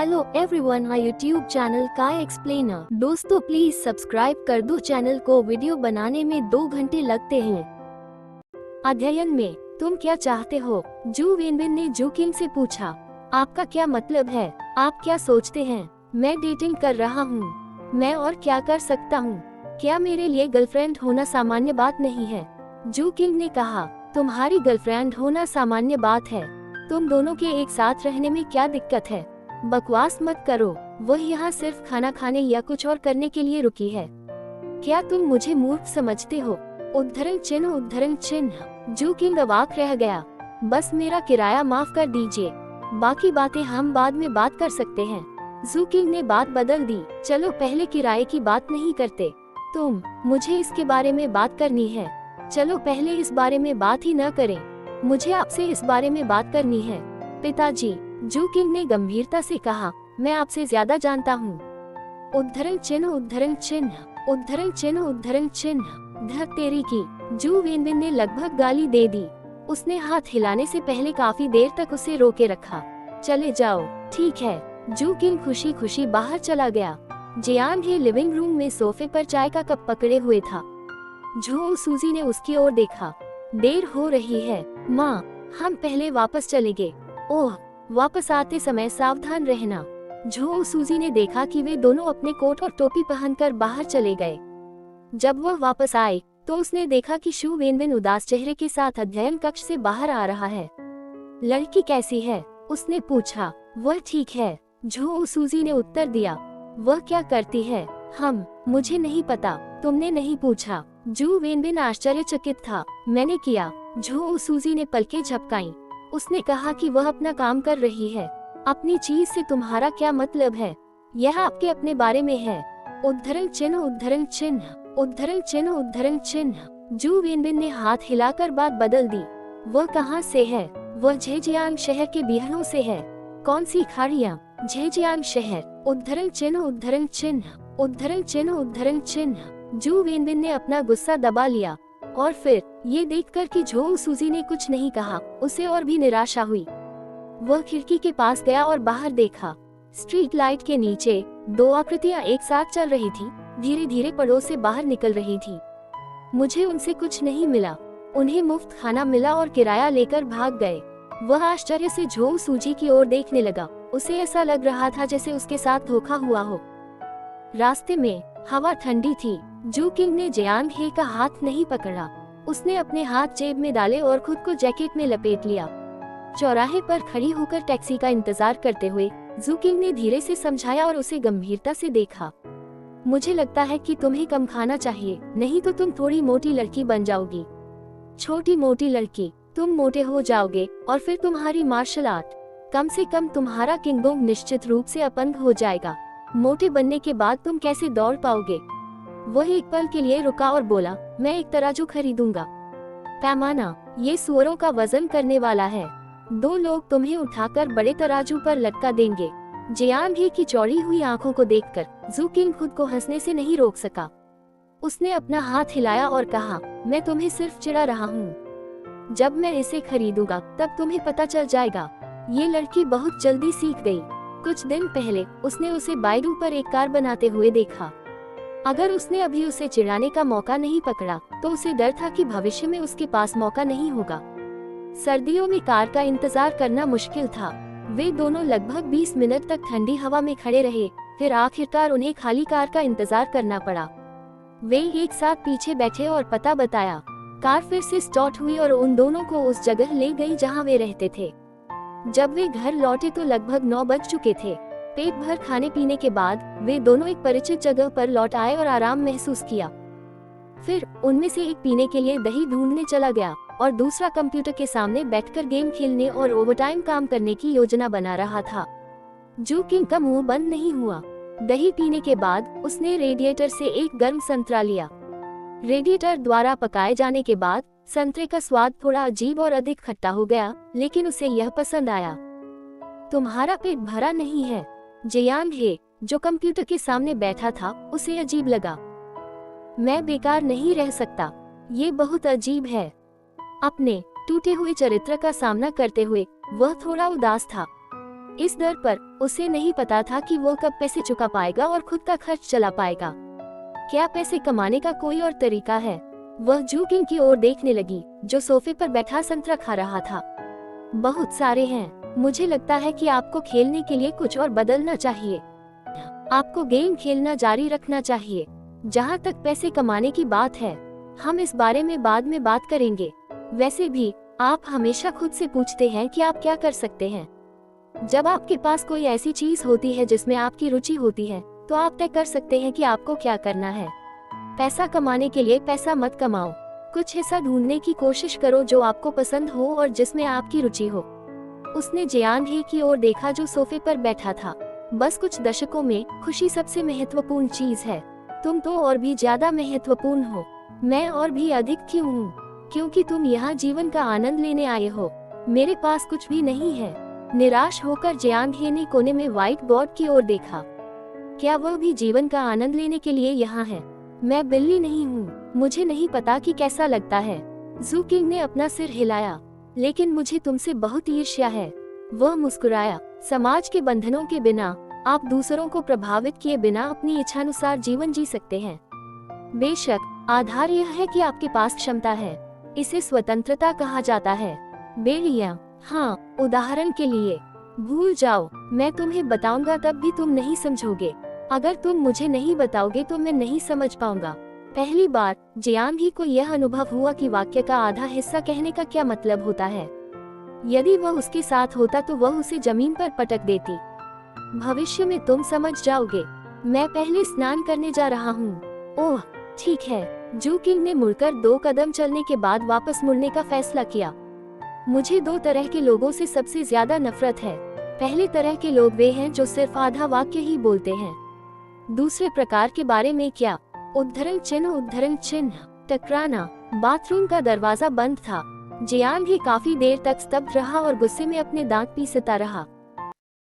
Hello everyone, my YouTube channel काय explainer. दोस्तों please subscribe कर दो चैनल को। वीडियो बनाने में 2 घंटे लगते हैं। अध्ययन में तुम क्या चाहते हो? जू वेनविन ने जू किंग से पूछा। आपका क्या मतलब है? आप क्या सोचते हैं? मैं डेटिंग कर रहा हूँ। मैं और क्या कर सकता हूँ? क्या मेरे लिए गर्लफ्रेंड होना सामान्य बात नहीं है? जू किंग ने कहा, तुम्हारी गर्लफ्रेंड होना सामान्य बात है। तुम दोनों के एक साथ रहने में क्या दिक्कत है? बकवास मत करो। वह यहाँ सिर्फ खाना खाने या कुछ और करने के लिए रुकी है। क्या तुम मुझे मूर्ख समझते हो? उद्धरण चिन्ह। जू किंग अवाक रह गया। बस मेरा किराया माफ कर दीजिए, बाकी बातें हम बाद में बात कर सकते हैं। जू किंग ने बात बदल दी। चलो पहले किराए की बात नहीं करते। मुझे इसके बारे में बात करनी है। चलो पहले इस बारे में बात ही न करें। मुझे आपसे इस बारे में बात करनी है। पिताजी, जू किंग ने गंभीरता से कहा, मैं आपसे ज्यादा जानता हूँ। उद्धरण चिन्ह। धक तेरी की। जू वेनविन ने लगभग गाली दे दी। उसने हाथ हिलाने से पहले काफी देर तक उसे रोके रखा। चले जाओ। ठीक है। जू किंग खुशी खुशी बाहर चला गया। जियांग ही लिविंग रूम में सोफे पर चाय का कप पकड़े हुए था। झो सूजी ने उसकी ओर देखा। देर हो रही है माँ, हम पहले वापस चलेंगे। ओह, वापस आते समय सावधान रहना। झो सूजी ने देखा कि वे दोनों अपने कोट और टोपी पहनकर बाहर चले गए। जब वह वापस आए तो उसने देखा कि शू वेनविन उदास चेहरे के साथ अध्ययन कक्ष से बाहर आ रहा है। लड़की कैसी है? उसने पूछा। वह ठीक है, झो सूजी ने उत्तर दिया। वह क्या करती है? मुझे नहीं पता। तुमने नहीं पूछा? जू वेनविन आश्चर्यचकित था। मैंने किया। झो सूजी ने पलकें झपकाईं। उसने कहा कि वह अपना काम कर रही है। अपनी चीज से तुम्हारा क्या मतलब है? यह आपके अपने बारे में है। उद्धरण चिन्ह। जू वेनविन ने हाथ हिलाकर बात बदल दी। वह कहाँ से है? वह झेजियांग शहर के बिहरों से है। कौन सी खाड़ियाँ? झेजियांग शहर। उद्धरण चिन्ह। जू वेनविन ने अपना गुस्सा दबा लिया और फिर ये देखकर कि झो सूजी ने कुछ नहीं कहा, उसे और भी निराशा हुई। वह खिड़की के पास गया और बाहर देखा। स्ट्रीट लाइट के नीचे 2 आकृतियां एक साथ चल रही थी, धीरे धीरे पड़ोस से बाहर निकल रही थी। मुझे उनसे कुछ नहीं मिला। उन्हें मुफ्त खाना मिला और किराया लेकर भाग गए। वह आश्चर्य से झो सूजी की ओर देखने लगा। उसे ऐसा लग रहा था जैसे उसके साथ धोखा हुआ हो। रास्ते में हवा ठंडी थी। जू किंग ने जियांग हे का हाथ नहीं पकड़ा। उसने अपने हाथ जेब में डाले और खुद को जैकेट में लपेट लिया। चौराहे पर खड़ी होकर टैक्सी का इंतजार करते हुए जू किंग ने धीरे से समझाया और उसे गंभीरता से देखा। मुझे लगता है कि तुम्हें कम खाना चाहिए, नहीं तो तुम थोड़ी मोटी लड़की बन जाओगी। छोटी मोटी लड़की? तुम मोटे हो जाओगे और फिर तुम्हारी मार्शल आर्ट, कम से कम तुम्हारा किंगडम निश्चित रूप से अपंग हो जाएगा। मोटे बनने के बाद तुम कैसे दौड़ पाओगे? वह एक पल के लिए रुका और बोला, मैं एक तराजू खरीदूंगा। पैमाना? ये सुअरों का वजन करने वाला है। 2 लोग तुम्हें उठाकर बड़े तराजू पर लटका देंगे। जियांग ही की चौड़ी हुई आंखों को देखकर जू किंग खुद को हंसने से नहीं रोक सका। उसने अपना हाथ हिलाया और कहा, मैं तुम्हें सिर्फ चिढ़ा रहा हूँ। जब मैं इसे खरीदूंगा तब तुम्हें पता चल जाएगा। ये लड़की बहुत जल्दी सीख गई। कुछ दिन पहले उसने उसे बाइडू पर एक कार बनाते हुए देखा। अगर उसने अभी उसे चिढ़ाने का मौका नहीं पकड़ा तो उसे डर था कि भविष्य में उसके पास मौका नहीं होगा। सर्दियों में कार का इंतजार करना मुश्किल था। वे दोनों लगभग 20 मिनट तक ठंडी हवा में खड़े रहे। फिर आखिरकार उन्हें खाली कार का इंतजार करना पड़ा। वे एक साथ पीछे बैठे और पता बताया। कार फिर से स्टार्ट हुई और उन दोनों को उस जगह ले गई जहां वे रहते थे। जब वे घर लौटे तो लगभग 9 बज चुके थे। पेट भर खाने पीने के बाद वे दोनों एक परिचित जगह पर लौट आए और आराम महसूस किया। फिर उनमें से एक पीने के लिए दही ढूंढने चला गया और दूसरा कंप्यूटर के सामने बैठकर गेम खेलने और ओवरटाइम काम करने की योजना बना रहा था। जू किंग का मुंह बंद नहीं हुआ। दही पीने के बाद उसने रेडिएटर से एक गर्म संतरा लिया। रेडिएटर द्वारा पकाए जाने के बाद संतरे का स्वाद थोड़ा अजीब और अधिक खट्टा हो गया, लेकिन उसे यह पसंद आया। तुम्हारा पेट भरा नहीं है? जियांग हे, जो कंप्यूटर के सामने बैठा था, उसे अजीब लगा। मैं बेकार नहीं रह सकता। ये बहुत अजीब है। अपने टूटे हुए चरित्र का सामना करते हुए वह थोड़ा उदास था। इस दर पर उसे नहीं पता था कि वो कब पैसे चुका पाएगा और खुद का खर्च चला पाएगा। क्या पैसे कमाने का कोई और तरीका है? वह जू किंग की ओर देखने लगी, जो सोफे पर बैठा संतरा खा रहा था। बहुत सारे हैं। मुझे लगता है कि आपको खेलने के लिए कुछ और बदलना चाहिए। आपको गेम खेलना जारी रखना चाहिए। जहाँ तक पैसे कमाने की बात है, हम इस बारे में बाद में बात करेंगे। वैसे भी आप हमेशा खुद से पूछते हैं कि आप क्या कर सकते हैं। जब आपके पास कोई ऐसी चीज होती है जिसमें आपकी रुचि होती है, तो आप तय कर सकते हैं कि आपको क्या करना है। पैसा कमाने के लिए पैसा मत कमाओ। कुछ ऐसा ढूंढने की कोशिश करो जो आपको पसंद हो और जिसमें आपकी रुचि हो। उसने जियान ही की ओर देखा, जो सोफे पर बैठा था। बस कुछ दशकों में खुशी सबसे महत्वपूर्ण चीज है। तुम तो और भी ज्यादा महत्वपूर्ण हो। मैं और भी अधिक क्यों हूँ? क्योंकि तुम यहाँ जीवन का आनंद लेने आए हो। मेरे पास कुछ भी नहीं है। निराश होकर जियांग हे ने कोने में व्हाइट बोर्ड की ओर देखा। क्या वह भी जीवन का आनंद लेने के लिए यहाँ है? मैं बिल्ली नहीं हूँ। मुझे नहीं पता कि कैसा लगता है। जू किंग ने अपना सिर हिलाया। लेकिन मुझे तुमसे बहुत ईर्ष्या है। वह मुस्कुराया। समाज के बंधनों के बिना आप दूसरों को प्रभावित किए बिना अपनी इच्छानुसार जीवन जी सकते हैं। बेशक आधार यह है कि आपके पास क्षमता है। इसे स्वतंत्रता कहा जाता है। बेलियां, हाँ, उदाहरण के लिए, भूल जाओ, मैं तुम्हें बताऊंगा तब भी तुम नहीं समझोगे। अगर तुम मुझे नहीं बताओगे तो मैं नहीं समझ पाऊंगा। पहली बार जियांग ही को यह अनुभव हुआ कि वाक्य का आधा हिस्सा कहने का क्या मतलब होता है। यदि वह उसके साथ होता तो वह उसे जमीन पर पटक देती। भविष्य में तुम समझ जाओगे। मैं पहले स्नान करने जा रहा हूँ। ओह, ठीक है। जू किंग ने मुड़कर 2 कदम चलने के बाद वापस मुड़ने का फैसला किया। मुझे 2 तरह के लोगों से सबसे ज्यादा नफरत है। पहले तरह के लोग वे हैं जो सिर्फ आधा वाक्य ही बोलते हैं। दूसरे प्रकार के बारे में क्या? उद्धरण चिन्ह। टकराना। बाथरूम का दरवाजा बंद था। जियांग ही काफी देर तक स्तब्ध रहा और गुस्से में अपने दांत पीसता रहा।